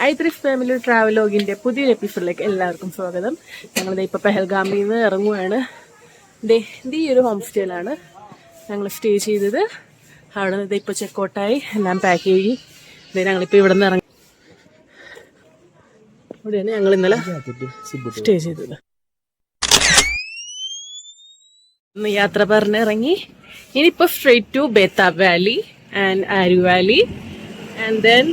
ഐത്രിഫ് family ട്രാവലോഗിന്റെ പുതിയൊരു എപ്പിസോഡിലേക്ക് എല്ലാവർക്കും സ്വാഗതം. ഞങ്ങളിത് ഇപ്പോൾ പെഹൽഗാമിൽ നിന്ന് ഇറങ്ങുകയാണ്. ഈ ഒരു ഹോം സ്റ്റേയിലാണ് ഞങ്ങൾ സ്റ്റേ ചെയ്തത്. അവിടെ നിന്ന് ഇപ്പോൾ ചെക്കൗട്ടായി എല്ലാം പാക്ക് ചെയ്ത് ഞങ്ങളിപ്പോൾ ഇവിടെ നിന്ന് ഇറങ്ങി. ഇവിടെയാണ് ഞങ്ങൾ ഇന്നലെ സ്റ്റേ ചെയ്തത്. ഇന്ന് യാത്ര പറഞ്ഞിറങ്ങി. ഇനിയിപ്പോൾ straight to Betaab Valley and ആരു വാലി ആൻഡ് ദെൻ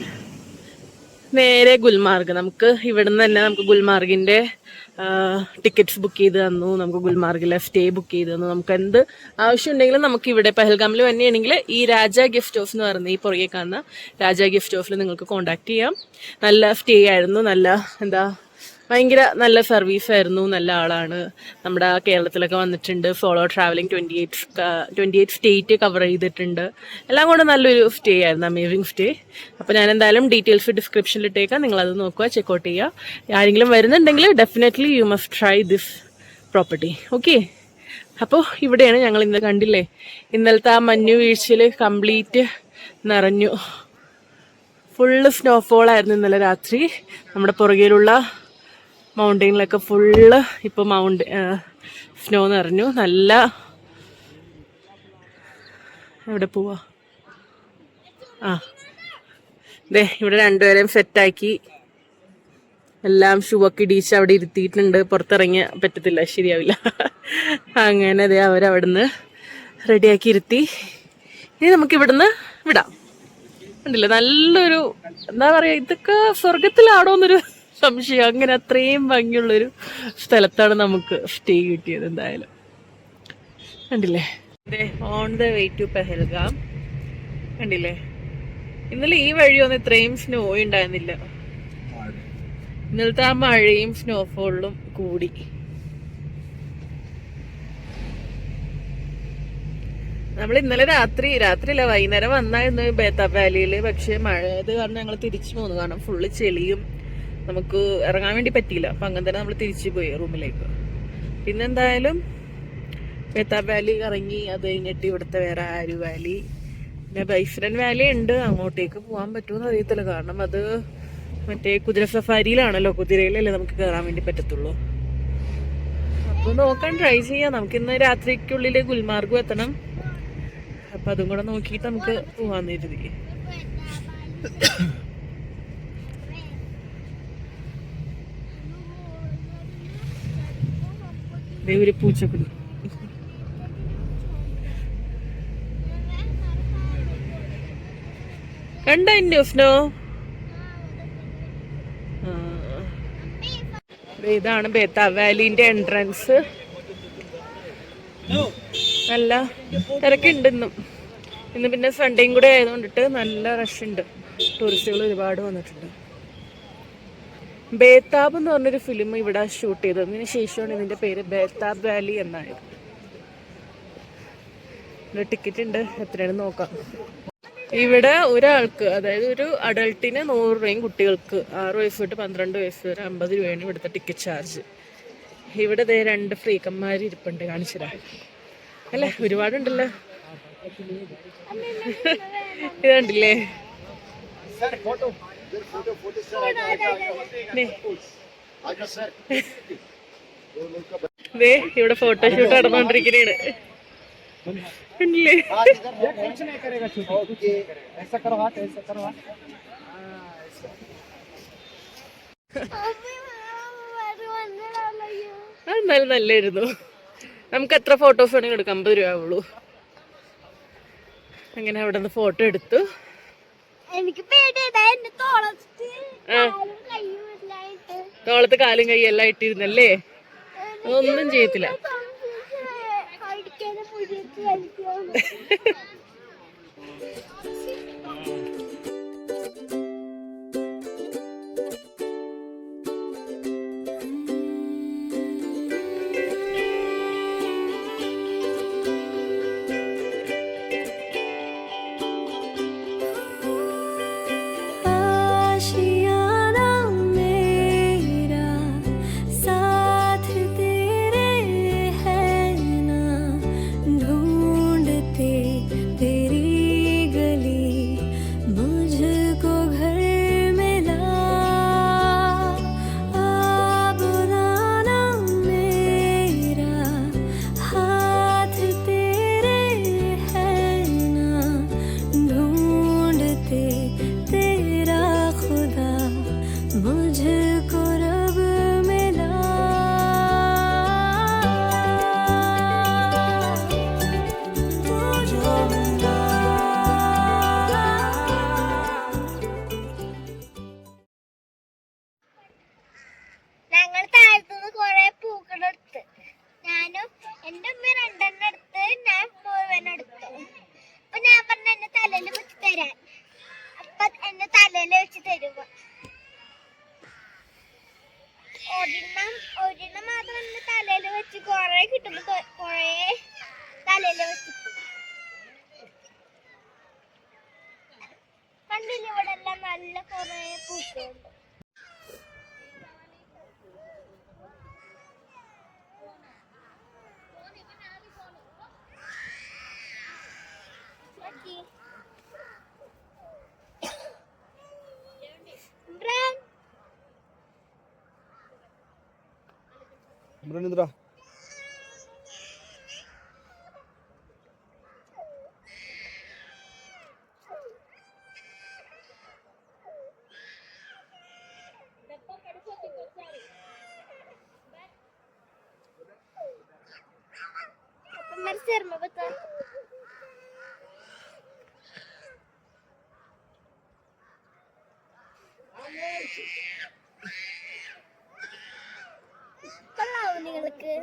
നേരെ ഗുൽമാർഗ്. നമുക്ക് ഇവിടുന്ന് തന്നെ നമുക്ക് ഗുൽമാർഗിന്റെ ടിക്കറ്റ്സ് ബുക്ക് ചെയ്ത് തന്നു. നമുക്ക് ഗുൽമാർഗിലെ സ്റ്റേ ബുക്ക് ചെയ്ത് തന്നു. നമുക്ക് എന്ത് ആവശ്യമുണ്ടെങ്കിലും നമുക്ക് ഇവിടെ പെഹൽഗാമിൽ തന്നെയാണെങ്കിൽ ഈ രാജ ഗിഫ്റ്റ് ഹൗസ് എന്ന് പറയുന്ന ഈ പുറകെ കാണുന്ന രാജ ഗിഫ്റ്റ് ഹൗസിൽ നിങ്ങൾക്ക് കോൺടാക്ട് ചെയ്യാം. നല്ല സ്റ്റേ ആയിരുന്നു. ഭയങ്കര നല്ല സർവീസ് ആയിരുന്നു. നല്ല ആളാണ്. നമ്മുടെ കേരളത്തിലൊക്കെ വന്നിട്ടുണ്ട്. ഫോളോ ട്രാവലിംഗ് 28 സ്റ്റേറ്റ് കവർ ചെയ്തിട്ടുണ്ട്. എല്ലാം കൂടെ നല്ലൊരു സ്റ്റേ ആയിരുന്നു. Amazing stay. അപ്പോൾ ഞാൻ എന്തായാലും ഡീറ്റെയിൽസ് ഡിസ്ക്രിപ്ഷനിൽ ഇട്ടേക്കാം. നിങ്ങളത് നോക്കുക, ചെക്കൗട്ട് ചെയ്യുക. ആരെങ്കിലും വരുന്നുണ്ടെങ്കിൽ definitely you must try this property. Okay, അപ്പോൾ ഇവിടെയാണ് ഞങ്ങൾ ഇന്ന് കണ്ടില്ലേ, ഇന്നലത്തെ ആ മഞ്ഞു വീഴ്ചയിൽ കംപ്ലീറ്റ് നിറഞ്ഞു. ഫുള്ള് സ്നോഫോൾ ആയിരുന്നു ഇന്നലെ രാത്രി. നമ്മുടെ പുറകിലുള്ള മൗണ്ടെയിനിലൊക്കെ ഫുള്ള് ഇപ്പോൾ സ്നോ നിറഞ്ഞു. നല്ല എവിടെ പോവാ? ഇവിടെ രണ്ടുപേരെയും സെറ്റാക്കി എല്ലാം ഷൂ ഒക്കെ ഇടിച്ച് അവിടെ ഇരുത്തിയിട്ടുണ്ട്. പുറത്തിറങ്ങിയ പറ്റത്തില്ല, ശരിയാവില്ല. അങ്ങനെ അവരവിടുന്ന് റെഡിയാക്കി ഇരുത്തി. ഇനി നമുക്ക് ഇവിടുന്ന് വിടാം. ഉണ്ടല്ലോ നല്ലൊരു എന്താ പറയാ, ഇതൊക്കെ സ്വർഗത്തിലാണോ എന്നൊരു സംശയം. അങ്ങനെ അത്രയും ഭംഗിയുള്ളൊരു സ്ഥലത്താണ് നമുക്ക് സ്റ്റേ കിട്ടിയത്. എന്തായാലും കണ്ടില്ലേ, on the way to Pahalgam. കണ്ടില്ലേ, ഇന്നലെ ഈ വഴിയൊന്നും ഇത്രയും സ്നോ ഉണ്ടായിരുന്നില്ല. ഇന്നലത്തെ ആ മഴയും സ്നോഫോളിലും കൂടി. നമ്മൾ ഇന്നലെ രാത്രിയില്ല വൈകുന്നേരം വന്നായിരുന്നു ബേതാബ് വാലിയിൽ. പക്ഷെ മഴയത് കാരണം ഞങ്ങൾ തിരിച്ചു പോന്നു. കാരണം ഫുള്ള് ചെളിയും നമുക്ക് ഇറങ്ങാൻ വേണ്ടി പറ്റിയില്ല. അപ്പം അങ്ങനെ തന്നെ നമ്മൾ തിരിച്ചു പോയി റൂമിലേക്ക്. പിന്നെന്തായാലും ബേതാബ് വാലി ഇറങ്ങി. അത് കഴിഞ്ഞിട്ട് ഇവിടുത്തെ വേറെ ആരു വാലി, പിന്നെ ബൈഫ്രൻ വാലി ഉണ്ട്. അങ്ങോട്ടേക്ക് പോകാൻ പറ്റുമെന്ന് അറിയത്തില്ല. കാരണം അത് മറ്റേ കുതിര സഫാരിയിലാണല്ലോ, കുതിരയിലല്ലേ നമുക്ക് കയറാൻ വേണ്ടി പറ്റത്തുള്ളൂ. അപ്പോൾ നോക്കാൻ ട്രൈ ചെയ്യാം. നമുക്കിന്ന് രാത്രിക്കുള്ളിൽ ഗുൽമാർഗും എത്തണം. അപ്പം അതും കൂടെ നോക്കിയിട്ട് നമുക്ക് പോകാമെന്ന് കരുതി. ഒരു പൂച്ചക്കുടി. കണ്ട സ്നോ? ഇതാണ് ബേതാബ് വാലിന്റെ എൻട്രൻസ്. നല്ല തിരക്കുണ്ട് ഇന്ന് പിന്നെ സൺഡേയും കൂടെ ആയതുകൊണ്ടിട്ട് നല്ല റഷ് ഉണ്ട്. ടൂറിസ്റ്റുകൾ ഒരുപാട് വന്നിട്ടുണ്ട്. ബേതാബ് എന്ന് പറഞ്ഞൊരു ഫിലിം ഇവിടെ ഷൂട്ട് ചെയ്തതിന് ശേഷമാണ് ഇതിന്റെ പേര് ബേതാബ് വാലി എന്നായത്. ടിക്കറ്റ് ഉണ്ട്, എത്രയാണെന്ന് നോക്കാം. ഇവിടെ ഒരാൾക്ക്, അതായത് ഒരു അഡൾട്ടിന് 100 രൂപയും കുട്ടികൾക്ക് 6 വയസ്സ് തൊട്ട് 12 വയസ്സ് വരെ 50 രൂപയാണ് ഇവിടുത്തെ ടിക്കറ്റ് ചാർജ്. ഇവിടെ 2 ഫ്രീക്കന്മാർ ഇരിപ്പുണ്ട്, കാണിച്ചിരാ അല്ലേ? ഒരുപാടുണ്ടല്ലോ. ഇതുണ്ടല്ലേ, ഇവിടെ ഫോട്ടോഷൂട്ട് നടന്നുകൊണ്ടിരിക്കുന്നതാണ്. എന്നാലും നല്ലായിരുന്നു. നമുക്ക് എത്ര ഫോട്ടോസ് വേണമെങ്കിൽ എടുക്കാം, 50 രൂപ ആവുള്ളൂ. അങ്ങനെ അവിടെ നിന്ന് ഫോട്ടോ എടുത്തു. തോളത്ത് കാലും കൈ എല്ലാം ഇട്ടിരുന്നല്ലേ? അതൊന്നും ചെയ്യത്തില്ല. ഞങ്ങൾ താഴത്തുനിന്ന് കൊറേ പൂക്കളെടുത്ത് ഞാനും എന്റെ അമ്മ രണ്ടെണ്ണം എടുത്ത് ഞാൻ മുഴുവനെടുത്തു. അപ്പൊ ഞാൻ പറഞ്ഞ എന്നെ തലയിൽ വെച്ച് തരാൻ. അപ്പൊ എന്നെ തലയിൽ വെച്ച് തരുമ്പോ ഒരെണ്ണം മാത്രം എന്നെ തലയിൽ വെച്ച് കൊറേ കിട്ടുമ്പോ കൊറേ തലയിൽ വെച്ച് കണ്ടില്ല. ഇവിടെ എല്ലാം നല്ല കൊറേ പൂക്കളുണ്ട്. Brandra. मेरे सिर में बता കൊള്ളാവോ നിങ്ങൾക്ക്?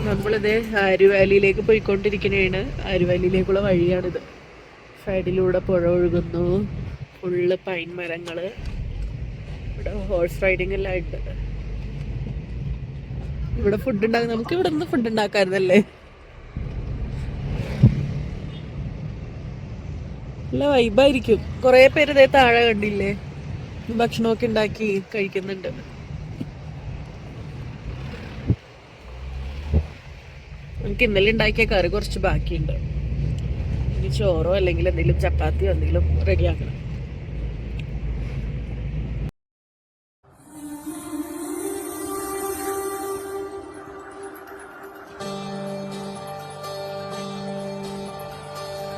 നമ്മളിത് ആര്യവാലിയിലേക്ക് പോയിക്കൊണ്ടിരിക്കുന്നതാണ്. ആര്യവാലിയിലേക്കുള്ള വഴിയാണിത്. സൈഡിലൂടെ പുഴ ഒഴുകുന്നു. ഫുള്ള് പൈൻ മരങ്ങള്. ഇവിടെ ഹോഴ്സ് റൈഡിങ് എല്ലാം ഉണ്ട്. ഇവിടെ ഫുഡ് ഉണ്ടാകും. നമുക്ക് ഇവിടെ നിന്ന് ഫുഡ് ഉണ്ടാക്കാറുന്നല്ലേ. നല്ല വൈബായിരിക്കും. കൊറേ പേര് ഇതേ താഴെ കണ്ടില്ലേ ഭക്ഷണമൊക്കെ ഉണ്ടാക്കി കഴിക്കുന്നുണ്ട്. നമുക്ക് ഇന്നലെ ഉണ്ടാക്കിയ കറി കുറച്ച് ബാക്കിയുണ്ട്. ഇനി ചോറോ അല്ലെങ്കിൽ എന്തെങ്കിലും ചപ്പാത്തിയോ എന്തെങ്കിലും റെഡിയാക്കണം.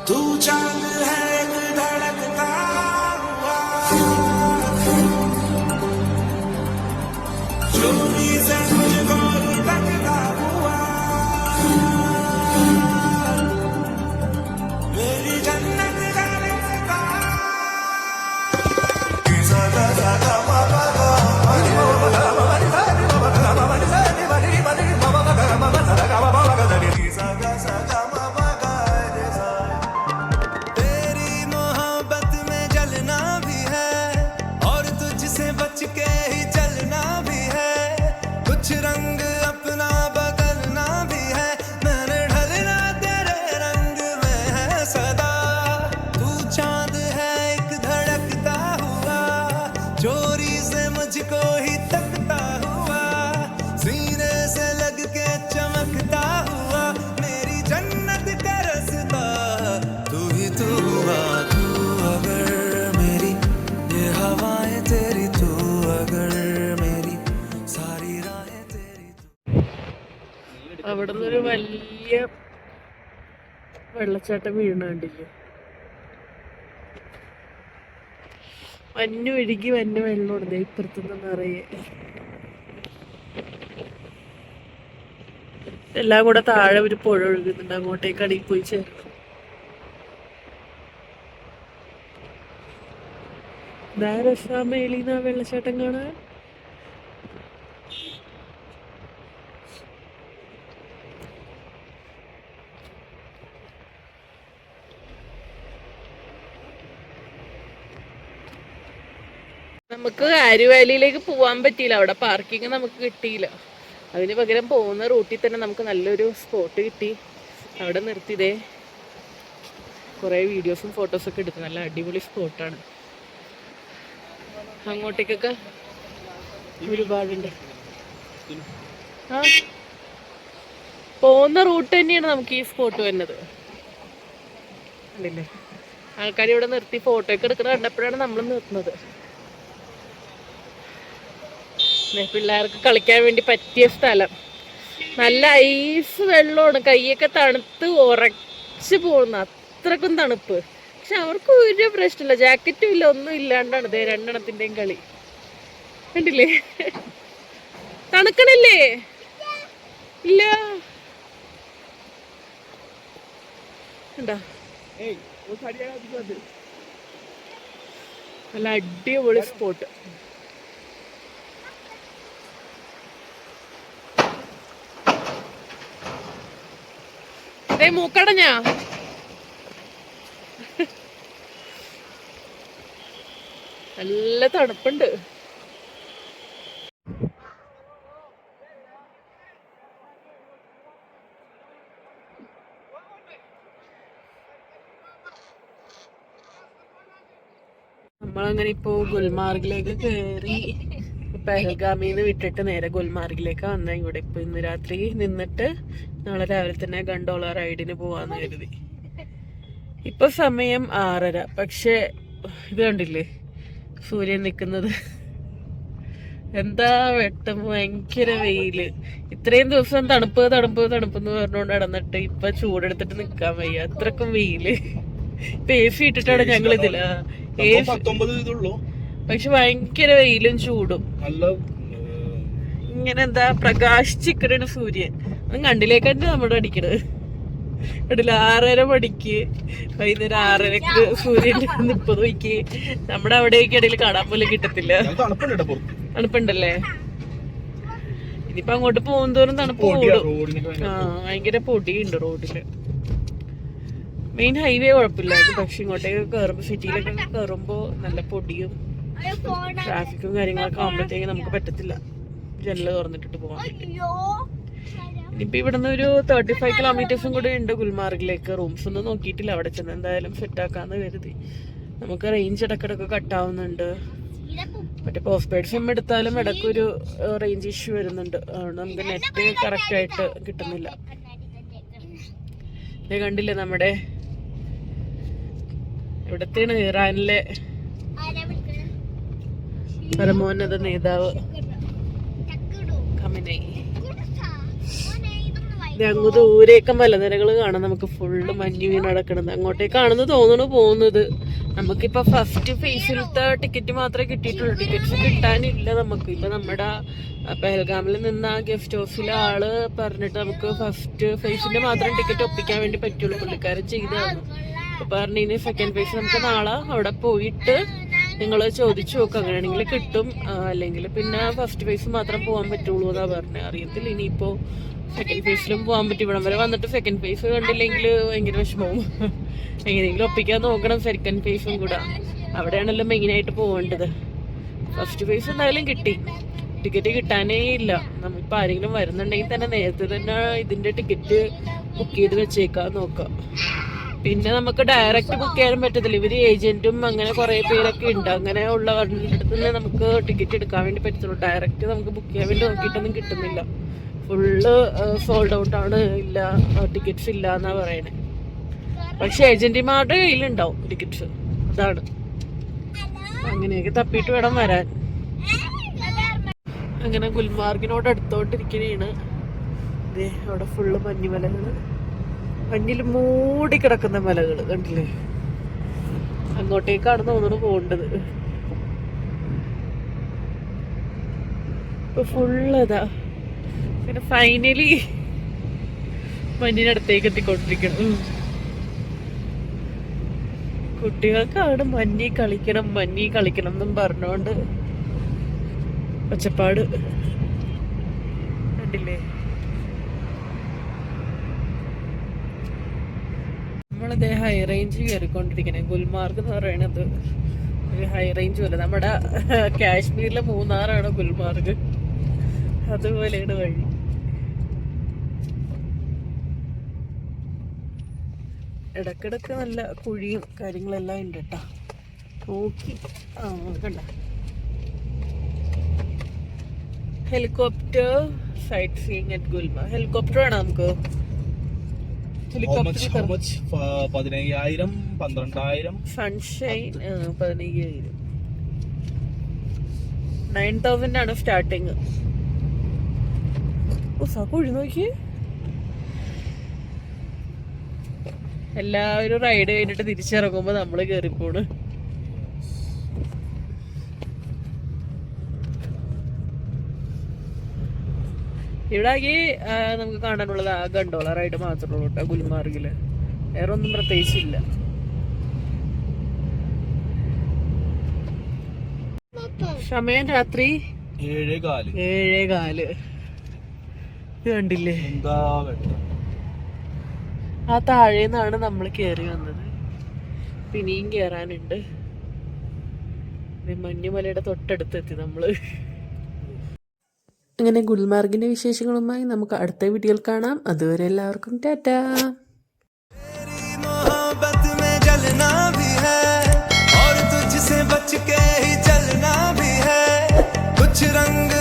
तू चांद है एक धड़कता हुआ, चोरी से मुझको लटकता हुआ, मेरी जन्नत का रिश्ता। അവിടെ നിന്നൊരു വലിയ വെള്ളച്ചാട്ടം വീണണ്ടില്ലേ. മഞ്ഞൊഴുകി വന്ന വെള്ളമുണ്ട് ഇപ്പുറത്തുനിന്ന് നിറയെ. എല്ലാം കൂടെ താഴെ ഒരു പുഴ ഒഴുകുന്നുണ്ട്. അങ്ങോട്ടേക്കാണ് ഈ പോയി ചേർന്നത്. ധാരസാമേലിന്ന് ആ വെള്ളച്ചാട്ടം കാണാൻ. നമുക്ക് ആര്യവാലിയിലേക്ക് പോകാൻ പറ്റിയില്ല. അവിടെ പാർക്കിംഗ് നമുക്ക് കിട്ടിയില്ല. അതിന് പകരം പോകുന്ന റൂട്ടിൽ തന്നെ നമുക്ക് നല്ലൊരു സ്പോട്ട് കിട്ടി. അവിടെ നിർത്തിയതേ കുറേ വീഡിയോസും ഫോട്ടോസൊക്കെ എടുത്തു. നല്ല അടിപൊളി സ്പോട്ടാണ്. അങ്ങോട്ടേക്കൊക്കെ ഒരുപാടുണ്ട്. ആ പോകുന്ന റൂട്ട് തന്നെയാണ് നമുക്ക് ഈ സ്പോട്ട് വരുന്നത്. കണ്ടില്ലേ, ആൾക്കാർ ഇവിടെ നിർത്തി ഫോട്ടോ ഒക്കെ എടുക്കുന്നത് കണ്ടപ്പോഴാണ് നമ്മൾ നിർത്തുന്നത്. പിള്ളേർക്ക് കളിക്കാൻ വേണ്ടി പറ്റിയ സ്ഥലം. നല്ല ഐസ് വെള്ളമാണ്, കൈയൊക്കെ തണുത്ത് ഉറച്ച് പോകുന്ന അത്രക്കും തണുപ്പ്. പക്ഷെ അവർക്ക് ഒരു പ്രശ്നമില്ല, ജാക്കറ്റും ഇല്ല, ഒന്നും ഇല്ലാണ്ടാണ് ഇതേ രണ്ടെണ്ണത്തിന്റെയും കളി. കണ്ടില്ലേ, തണുക്കണില്ലേ? ഇല്ല, നല്ല അടിപൊളി സ്പോട്ട്. ഇതേ മൂക്കടഞ്ഞാ നല്ല തണുപ്പുണ്ട്. നമ്മളങ്ങനെ ഇപ്പോ ഗുൽമാർഗിലേക്ക് കയറി. പെഹൽഗാമിന്ന് വിട്ടിട്ട് നേരെ ഗുൽമാർഗിലേക്ക് വന്ന. ഇവിടെ ഇപ്പൊ ഇന്ന് രാത്രി നിന്നിട്ട് നാളെ രാവിലെ തന്നെ ഗണ്ടോള റൈഡിന് പോവാന്ന് കരുതി. ഇപ്പൊ സമയം 6:30. പക്ഷെ ഇത് കണ്ടില്ലേ സൂര്യൻ നിക്കുന്നത്, എന്താ വെട്ടം, ഭയങ്കര വെയില്. ഇത്രയും ദിവസം തണുപ്പ് തണുപ്പ് തണുപ്പെന്ന് പറഞ്ഞുകൊണ്ട് നടന്നിട്ട് ഇപ്പൊ ചൂടെടുത്തിട്ട് നിക്കാൻ വയ്യ, അത്രക്കും വെയില്. ഇപ്പൊ AC ഇട്ടിട്ടാണ് ഞങ്ങൾ ഇതില. പക്ഷെ ഭയങ്കര വെയിലും ചൂടും. ഇങ്ങനെ എന്താ പ്രകാശിച്ചിക്കണ സൂര്യൻ. അത് കണ്ടിലേക്കന്നെ നമ്മുടെ അടിക്കണത്. കണ്ടില്ല, 6:30 മണിക്ക് വൈകുന്നേരം 6:30 സൂര്യൻ നിപ്പത് നോക്കി. നമ്മുടെ അവിടേക്ക് ഇടയിൽ കാണാൻ പോലും കിട്ടത്തില്ല. തണുപ്പുണ്ടല്ലേ? ഇനിയിപ്പൊ അങ്ങോട്ട് പോകുന്തോറും തണുപ്പ് കൂടും. ആ, ഭയങ്കര പൊടിയുണ്ട് റോഡില്. മെയിൻ ഹൈവേ കുഴപ്പമില്ലായിരുന്നു, പക്ഷെ ഇങ്ങോട്ടേക്ക് കയറുമ്പോ, സിറ്റിയിലൊക്കെ കയറുമ്പോ നല്ല പൊടിയും ട്രാഫിക്കും കാര്യങ്ങളൊക്കെ ആകുമ്പോഴത്തേക്ക് നമുക്ക് പറ്റത്തില്ല ജനല് തുറന്നിട്ടിട്ട് പോകാൻ വേണ്ടി. ഇനിയിപ്പോ ഇവിടുന്ന് ഒരു 35 കിലോമീറ്റേഴ്സും കൂടെ ഉണ്ട് ഗുൽമാർഗിലേക്ക്. റൂംസ് ഒന്നും നോക്കിയിട്ടില്ല, അവിടെ ചെന്ന് എന്തായാലും സെറ്റ് ആക്കാന്ന് കരുതി. നമുക്ക് റേഞ്ച് ഇടക്കിടക്ക് കട്ടാവുന്നുണ്ട്. മറ്റേ പോസ്റ്റ് പെയ്ഡ് സിം എടുത്താലും ഇടയ്ക്കൊരു റേഞ്ച് ഇഷ്യൂ വരുന്നുണ്ട്. അതുകൊണ്ട് നമുക്ക് നെറ്റ് കറക്റ്റ് ആയിട്ട് കിട്ടുന്നില്ല. ഇത് കണ്ടില്ലേ, നമ്മുടെ ഇവിടത്തെയാണ് ഇറാനിലെ പരമോന്നത നേതാവ് ഖമനേയി. അങ്ങ് ദൂരെയൊക്കെ മലനിരകൾ കാണാം. നമുക്ക് ഫുള്ള് മഞ്ഞ് വീണ് നടക്കണത് അങ്ങോട്ടേക്കാണെന്ന് തോന്നുന്നു പോകുന്നത്. നമുക്കിപ്പോ ഫസ്റ്റ് ഫേസിലത്തെ ടിക്കറ്റ് മാത്രമേ കിട്ടിയിട്ടുള്ളൂ, ടിക്കറ്റ്സ് കിട്ടാനില്ല നമുക്ക്. ഇപ്പൊ നമ്മുടെ പെഹൽഗാമിൽ നിന്ന് ആ ഗസ്റ്റ് ഹൗസിലെ ആള് പറഞ്ഞിട്ട് നമുക്ക് ഫസ്റ്റ് ഫേസിന്റെ മാത്രം ടിക്കറ്റ് ഒപ്പിക്കാൻ വേണ്ടി പറ്റുള്ളൂ. പുള്ളിക്കാരൻ ചെയ്തതാണ്. അപ്പൊ പറഞ്ഞു സെക്കൻഡ് ഫേസ് നമുക്ക് നാളെ അവിടെ പോയിട്ട് നിങ്ങൾ ചോദിച്ചു നോക്കുക, അങ്ങനെയാണെങ്കിൽ കിട്ടും, അല്ലെങ്കിൽ പിന്നെ ഫസ്റ്റ് ഫേസ് മാത്രം പോകാൻ പറ്റുള്ളൂ എന്നാ പറഞ്ഞത്. അറിയത്തില്ല ഇനിയിപ്പോ സെക്കൻഡ് ഫേസിലും പോകാൻ പറ്റും. ഇവിടം വരെ വന്നിട്ട് സെക്കൻഡ് ഫേസ് കണ്ടില്ലെങ്കിൽ ഭയങ്കര വിഷമവും. എങ്ങനെയെങ്കിലും ഒപ്പിക്കാൻ നോക്കണം സെക്കൻഡ് ഫേസും കൂടെ. അവിടെയാണല്ലോ മെയിനായിട്ട് പോകേണ്ടത്. ഫസ്റ്റ് ഫേസ് എന്തായാലും കിട്ടി, ടിക്കറ്റ് കിട്ടാനേ ഇല്ല. നമ്മളിപ്പോൾ ആരെങ്കിലും വരുന്നുണ്ടെങ്കിൽ തന്നെ നേരത്തെ തന്നെ ഇതിന്റെ ടിക്കറ്റ് ബുക്ക് ചെയ്ത് വെച്ചേക്കാൻ നോക്കാം. പിന്നെ നമുക്ക് ഡയറക്റ്റ് ബുക്ക് ചെയ്യാനും പറ്റത്തില്ല, ഇവര് ഏജന്റും അങ്ങനെ കുറെ പേരൊക്കെ ഉണ്ട്. അങ്ങനെ ഉള്ളവരുടെ അടുത്ത് നിന്ന് നമുക്ക് ടിക്കറ്റ് എടുക്കാൻ വേണ്ടി പറ്റത്തുള്ളൂ. ഡയറക്റ്റ് നമുക്ക് ബുക്ക് ചെയ്യാൻ വേണ്ടി നോക്കിയിട്ടൊന്നും കിട്ടുന്നില്ല. ഫുള്ള് സോൾഡ് ഔട്ട് ആണ്, ഇല്ല ടിക്കറ്റ്സ് ഇല്ല എന്നാ പറയണേ. പക്ഷെ ഏജന്റിമാരുടെ കയ്യിലുണ്ടാവും ടിക്കറ്റ്സ്. അതാണ്, അങ്ങനെയൊക്കെ തപ്പിയിട്ട് വേണം വരാൻ. അങ്ങനെ ഗുൽമാർഗിനോട് അടുത്തോണ്ടിരിക്കണേണ്. അവിടെ ഫുള്ള് മഞ്ഞുമലകള്, മഞ്ഞിൽ മൂടി കിടക്കുന്ന മലകള് കണ്ടില്ലേ. അങ്ങോട്ടേക്കാണ് തോന്നുന്നു പോകേണ്ടത്. ഇപ്പൊ ഫുള്ള് ഇതാ. പിന്നെ ഫൈനലി മഞ്ഞിനടുത്തേക്ക് എത്തിക്കൊണ്ടിരിക്കണം. കുട്ടികൾക്കാണ് മഞ്ഞി കളിക്കണം എന്നും പറഞ്ഞോണ്ട് ഒച്ചപ്പാട് കണ്ടില്ലേ. നമ്മളിതേ ഹൈ റേഞ്ച് കയറിക്കൊണ്ടിരിക്കണേ. ഗുൽമാർഗ് എന്ന് പറയണത് ഒരു ഹൈ റേഞ്ച് പോലെ. നമ്മുടെ കാശ്മീരിലെ മൂന്നാറാണ് ഗുൽമാർഗ്, അതുപോലെയാണ് വഴി. ഇടക്കിടക്ക് നല്ല കുഴിയും കാര്യങ്ങളെല്ലാം ഉണ്ട് കേട്ടോ. നോക്കി കണ്ട helicopter sightseeing at Gulmarg. Helicopter വേണം നമുക്ക്. ഹെലികോപ്റ്റർ 15,000 12,000 സൺഷൈൻ 15,000 9,000 ആണ് സ്റ്റാർട്ടിങ്. കുഴി നോക്കി. എല്ലാവരും റൈഡ് കഴിഞ്ഞിട്ട് തിരിച്ചിറങ്ങുമ്പോ നമ്മള് കേറിപ്പോണ്. ഇവിടെ ആകെ നമുക്ക് കാണാനുള്ളത് ആ ഗണ്ടോള റൈഡ് മാത്രമേ ഉള്ളൂ കേട്ടോ ഗുൽമാർഗില്. വേറെ ഒന്നും പ്രത്യേകിച്ചില്ല. സമയം രാത്രി 7:15. ഇത് കണ്ടില്ലേ? എന്താ വെട്ടം. ആ താഴേന്നാണ് നമ്മൾ കേറി വന്നത്. പിന്നെയും കേറാനുണ്ട്. മഞ്ഞുമലയുടെ തൊട്ടടുത്തെത്തി നമ്മള്. അങ്ങനെ ഗുൽമാർഗിന്റെ വിശേഷങ്ങളുമായി നമുക്ക് അടുത്ത വീഡിയോയിൽ കാണാം. അതുവരെ എല്ലാവർക്കും ടാറ്റാ. मोहब्बत में जलना भी है और तुझसे बच के ही चलना भी है. कुछ रंग